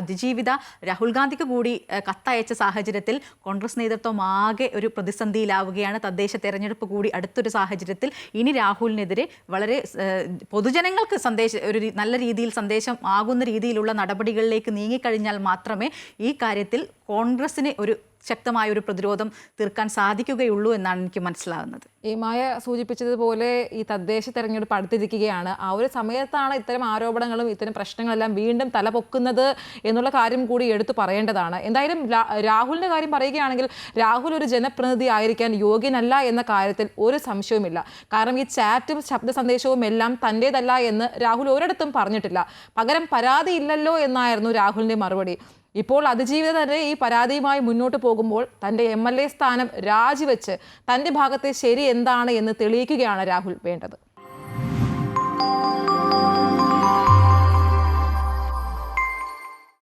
അതിജീവിത രാഹുൽ ഗാന്ധിക്ക് കൂടി കത്തയച്ച സാഹചര്യത്തിൽ കോൺഗ്രസ് നേതൃത്വം ആകെ ഒരു പ്രതിസന്ധിയിലാവുകയാണ്. തദ്ദേശ തെരഞ്ഞെടുപ്പ് കൂടി അടുത്തൊരു സാഹചര്യത്തിൽ ഇനി രാഹുലിനെതിരെ വളരെ പൊതുജനങ്ങൾക്ക് ഒരു നല്ല രീതിയിൽ സന്ദേശം ആകുന്ന രീതിയിലുള്ള നടപടികളിലേക്ക് നീങ്ങിക്കഴിഞ്ഞാൽ മാത്രമേ ഈ കാര്യത്തിൽ കോൺഗ്രസിന് ഒരു ശക്തമായ ഒരു പ്രതിരോധം തീർക്കാൻ സാധിക്കുകയുള്ളൂ എന്നാണ് എനിക്ക് മനസ്സിലാകുന്നത്. ഈ മായ സൂചിപ്പിച്ചതുപോലെ ഈ തദ്ദേശ തെരഞ്ഞെടുപ്പ് അടുത്തിരിക്കുകയാണ്. ആ ഒരു സമയത്താണ് ഇത്തരം ആരോപണങ്ങളും ഇത്തരം പ്രശ്നങ്ങളെല്ലാം വീണ്ടും തലപൊക്കുന്നത് എന്നുള്ള കാര്യം കൂടി എടുത്തു പറയേണ്ടതാണ്. എന്തായാലും രാഹുലിൻ്റെ കാര്യം പറയുകയാണെങ്കിൽ രാഹുൽ ഒരു ജനപ്രതിനിധി ആയിരിക്കാൻ യോഗ്യനല്ല എന്ന കാര്യത്തിൽ ഒരു സംശയവുമില്ല. കാരണം ഈ ചാറ്റും ശബ്ദ സന്ദേശവും എല്ലാം തൻ്റേതല്ല എന്ന് രാഹുൽ ഒരിടത്തും പറഞ്ഞിട്ടില്ല. പകരം പരാതിയില്ലല്ലോ എന്നായിരുന്നു രാഹുലിൻ്റെ മറുപടി. ഇപ്പോൾ അതിജീവിത തന്നെ ഈ പരാതിയുമായി മുന്നോട്ട് പോകുമ്പോൾ തൻ്റെ MLA സ്ഥാനം രാജിവെച്ച് തൻ്റെ ഭാഗത്തെ ശരി എന്താണ് എന്ന് തെളിയിക്കുകയാണ് രാഹുൽ വേണ്ടത്.